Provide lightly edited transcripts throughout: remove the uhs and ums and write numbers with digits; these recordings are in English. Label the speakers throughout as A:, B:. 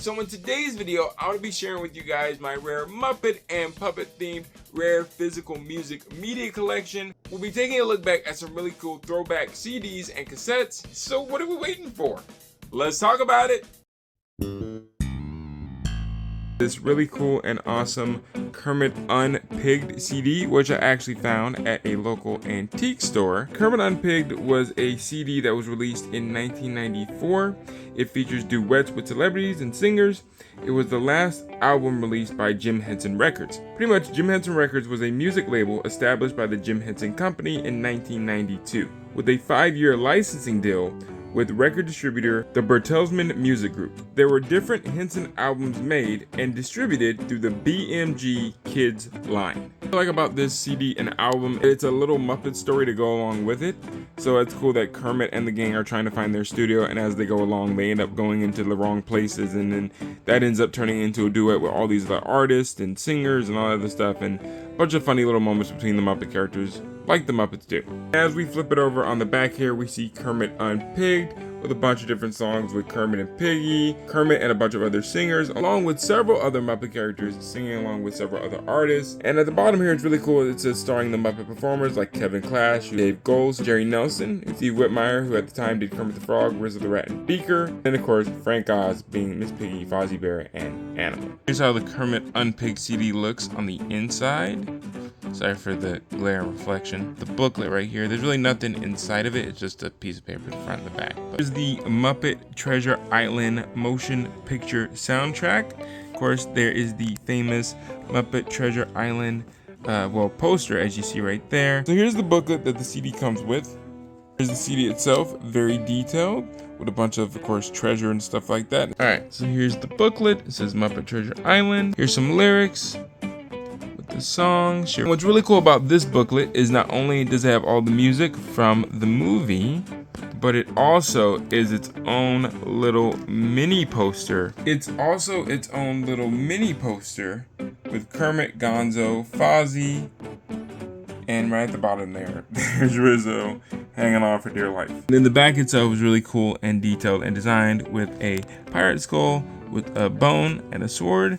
A: So in today's video, I want to be sharing with you guys my Rare Muppet and Puppet themed Rare physical music media collection. We'll be taking a look back at some really cool throwback CDs and cassettes. So what are we waiting for? Let's talk about it. This really cool and awesome Kermit Unpigged CD, which I actually found at a local antique store. Kermit Unpigged was a CD that was released in 1994. It features duets with celebrities and singers. It was the last album released by Jim Henson Records. Pretty much, Jim Henson Records was a music label established by the Jim Henson Company in 1992, with a 5-year licensing deal with record distributor the Bertelsmann Music Group. There were different Henson albums made and distributed through the BMG Kids line. What I like about this CD and album, it's a little Muppet story to go along with it. So it's cool that Kermit and the gang are trying to find their studio, and as they go along, they end up going into the wrong places, and then that ends up turning into a duet with all these other artists and singers and all that other stuff, and a bunch of funny little moments between the Muppet characters, like the Muppets do. As we flip it over on the back here, we see Kermit Unpigged with a bunch of different songs with Kermit and Piggy, Kermit and a bunch of other singers, along with several other Muppet characters singing along with several other artists. And at the bottom here, it's really cool. It says starring the Muppet performers like Kevin Clash, Dave Goelz, Jerry Nelson, Steve Whitmire, who at the time did Kermit the Frog, Rizzo the Rat, and Beaker, and of course Frank Oz being Miss Piggy, Fozzie Bear, and Animal. Here's how the Kermit Unpigged CD looks on the inside. Sorry for the glare and reflection. The booklet right here, there's really nothing inside of it. It's just a piece of paper, the front and the back. Here's the Muppet Treasure Island motion picture soundtrack. Of course, there is the famous Muppet Treasure Island poster, as you see right there. So here's the booklet that the CD comes with. Here's the CD itself, very detailed, with a bunch of course, treasure and stuff like that. All right, so here's the booklet. It says Muppet Treasure Island. Here's some lyrics. The song. Sure. What's really cool about this booklet is not only does it have all the music from the movie, but it also is its own little mini poster. It's also its own little mini poster with Kermit, Gonzo, Fozzie, and right at the bottom there's Rizzo hanging on for dear life. And then the back itself is really cool and detailed and designed with a pirate skull with a bone and a sword.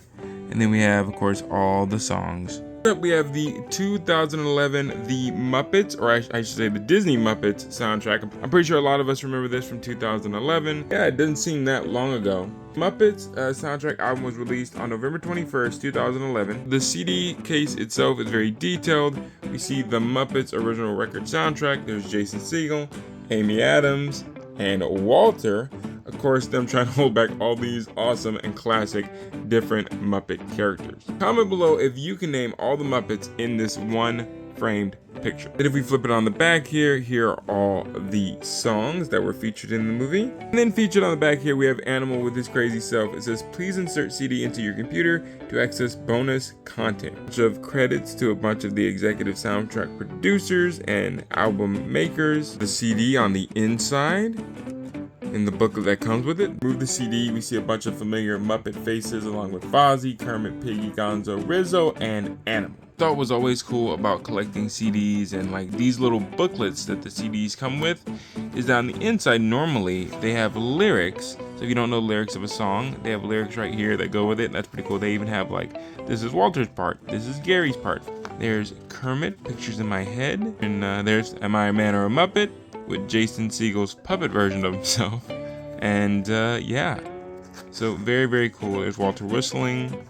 A: And then we have, of course, all the songs. We have the 2011 The Muppets, or I should say the Disney Muppets soundtrack. I'm pretty sure a lot of us remember this from 2011. Yeah, it doesn't seem that long ago. Muppets soundtrack album was released on November 21st, 2011. The CD case itself is very detailed. We see the Muppets original record soundtrack. There's Jason Segel, Amy Adams, and Walter. Of course, them trying to hold back all these awesome and classic different Muppet characters. Comment below if you can name all the Muppets in this one framed picture. And if we flip it on the back here, here are all the songs that were featured in the movie. And then featured on the back here, we have Animal with his crazy self. It says, please insert CD into your computer to access bonus content. A bunch of credits to a bunch of the executive soundtrack producers and album makers. The CD on the inside. In the booklet that comes with it. Move the CD, we see a bunch of familiar Muppet faces along with Fozzie, Kermit, Piggy, Gonzo, Rizzo, and Animal. Thought was always cool about collecting CDs and like these little booklets that the CDs come with is that on the inside normally they have lyrics. So if you don't know lyrics of a song, they have lyrics right here that go with it, and that's pretty cool. They even have like, this is Walter's part, this is Gary's part. There's Kermit, Pictures in My Head, and there's Am I a Man or a Muppet? With Jason Segel's puppet version of himself. And yeah, so very, very cool. There's Walter whistling,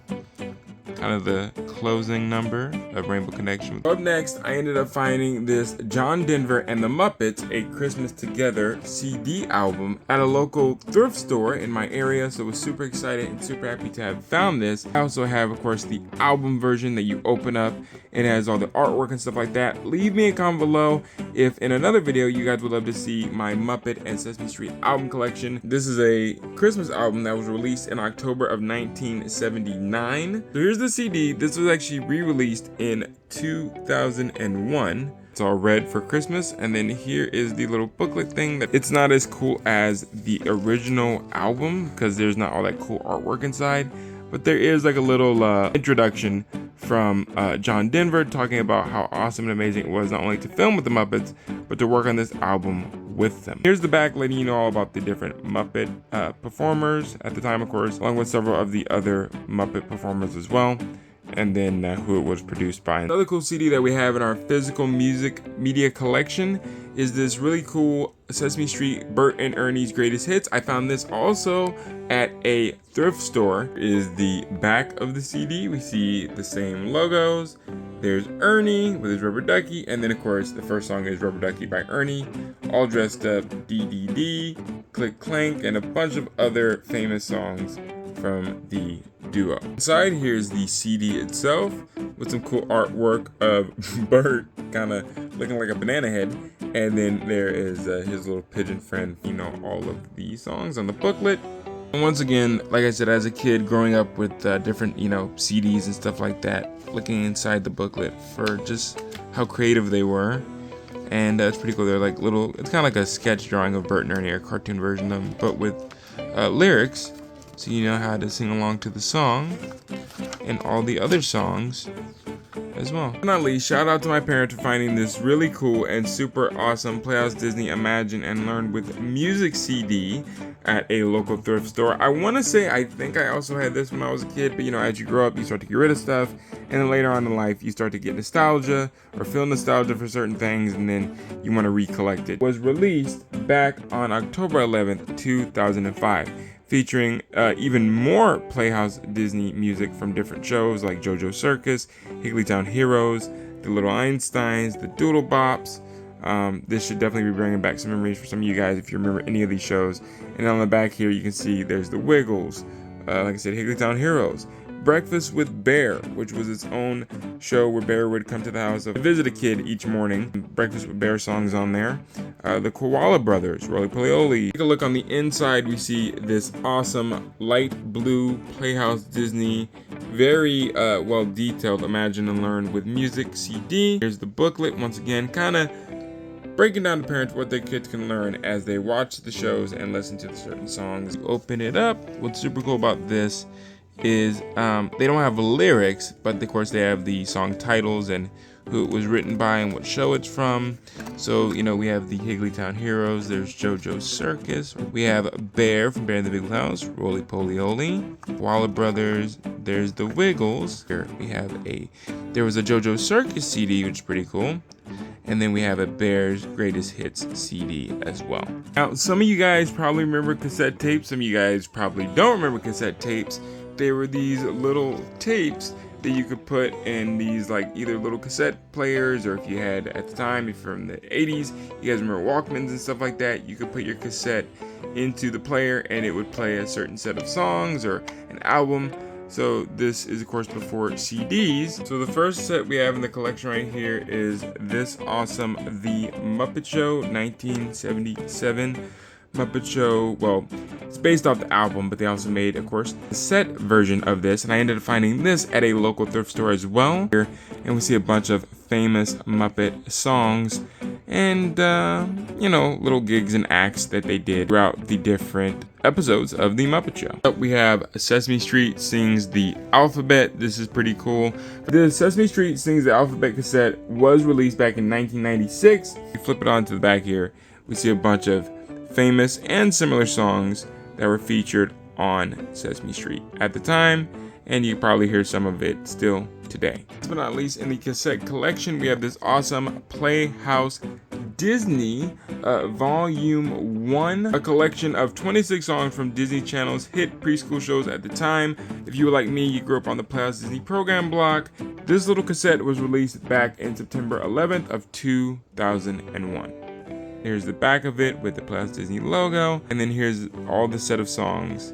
A: kind of the closing number of Rainbow Connection. Up next, I ended up finding this John Denver and the Muppets, A Christmas Together CD album at a local thrift store in my area, so I was super excited and super happy to have found this. I also have, of course, the album version that you open up. It has all the artwork and stuff like that. Leave me a comment below if in another video you guys would love to see my Muppet and Sesame Street album collection. This is a Christmas album that was released in October of 1979. So here's the CD. This was actually re-released in 2001. It's all red for Christmas, and then here is the little booklet thing. That it's not as cool as the original album because there's not all that cool artwork inside, but there is like a little introduction from John Denver talking about how awesome and amazing it was not only to film with the Muppets, but to work on this album with them. Here's the back letting you know all about the different Muppet performers at the time, of course, along with several of the other Muppet performers as well, and then who it was produced by. Another cool CD that we have in our physical music media collection is this really cool Sesame Street Bert and Ernie's Greatest Hits. I found this also at a thrift store. Is the back of the CD. We see the same logos. There's Ernie with his rubber ducky, and then of course the first song is Rubber Ducky by Ernie, all dressed up, DDD, Click Clank, and a bunch of other famous songs from the duo. Inside, here's the CD itself with some cool artwork of Bert kind of looking like a banana head, and then there is his little pigeon friend. You know, all of the songs on the booklet. And once again, like I said, as a kid growing up with different, CDs and stuff like that, looking inside the booklet for just how creative they were. And it's pretty cool. They're like it's kind of like a sketch drawing of Bert and Ernie, or a cartoon version of them, but with lyrics, so you know how to sing along to the song and all the other songs as well. And not least, shout out to my parents for finding this really cool and super awesome Playhouse Disney Imagine and Learn with Music CD at a local thrift store. I want to say I think I also had this when I was a kid, but as you grow up, you start to get rid of stuff, and then later on in life, you start to get nostalgia or feel nostalgia for certain things, and then you want to recollect it. It was released back on October 11th, 2005. Featuring even more Playhouse Disney music from different shows like JoJo Circus, Higglytown Heroes, The Little Einsteins, The Doodle Bops. This should definitely be bringing back some memories for some of you guys if you remember any of these shows. And on the back here, you can see there's The Wiggles, like I said, Higglytown Heroes, Breakfast with Bear, which was its own show where Bear would come to the house to visit a kid each morning. Breakfast with Bear songs on there. The Koala Brothers, Roly Poly Oly. Take a look on the inside, we see this awesome light blue Playhouse Disney, very well detailed Imagine and Learn with Music CD. Here's the booklet, once again, kind of breaking down to parents what their kids can learn as they watch the shows and listen to the certain songs. You open it up. What's super cool about this is they don't have lyrics, but of course they have the song titles and who it was written by and what show it's from. So we have the Higglytown Heroes, there's JoJo Circus, we have Bear from Bear in the Big House, Roly Poly Oly, Koala Brothers, there's the Wiggles. Here we have there was a JoJo Circus CD, which is pretty cool. And then we have a Bear's Greatest Hits CD as well. Now, some of you guys probably remember cassette tapes. Some of you guys probably don't remember cassette tapes. They were these little tapes that you could put in these either little cassette players, or if you had at the time, if you're from the 80s, you guys remember Walkmans and stuff like that, you could put your cassette into the player and it would play a certain set of songs or an album. So this is of course before CDs. So the first set we have in the collection right here is this awesome The Muppet Show 1977 Muppet Show. Well, it's based off the album, but they also made, of course, a cassette version of this, and I ended up finding this at a local thrift store as well. Here, and we see a bunch of famous Muppet songs and little gigs and acts that they did throughout the different episodes of the Muppet Show. Up we have Sesame Street Sings the Alphabet. This is pretty cool. The Sesame Street Sings the Alphabet cassette was released back in 1996. You flip it onto the back here, we see a bunch of famous and similar songs that were featured on Sesame Street at the time, and you probably hear some of it still today. Last but not least, in the cassette collection, we have this awesome Playhouse Disney Volume 1, a collection of 26 songs from Disney Channel's hit preschool shows at the time. If you were like me, you grew up on the Playhouse Disney program block. This little cassette was released back in September 11th of 2001. Here's the back of it with the Playhouse Disney logo, and then here's all the set of songs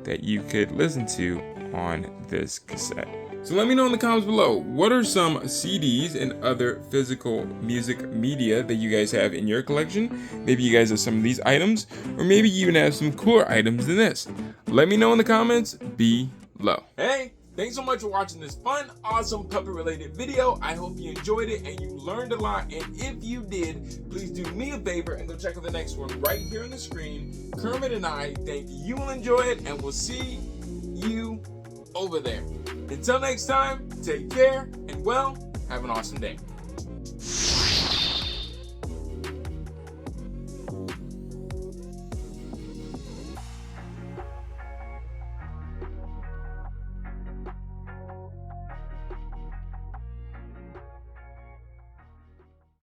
A: that you could listen to on this cassette. So let me know in the comments below, what are some CDs and other physical music media that you guys have in your collection? Maybe you guys have some of these items, or maybe you even have some cooler items than this. Let me know in the comments below. Hey! Thanks so much for watching this fun, awesome puppet-related video. I hope you enjoyed it and you learned a lot. And if you did, please do me a favor and go check out the next one right here on the screen. Kermit and I think you will enjoy it, and we'll see you over there. Until next time, take care and, well, have an awesome day.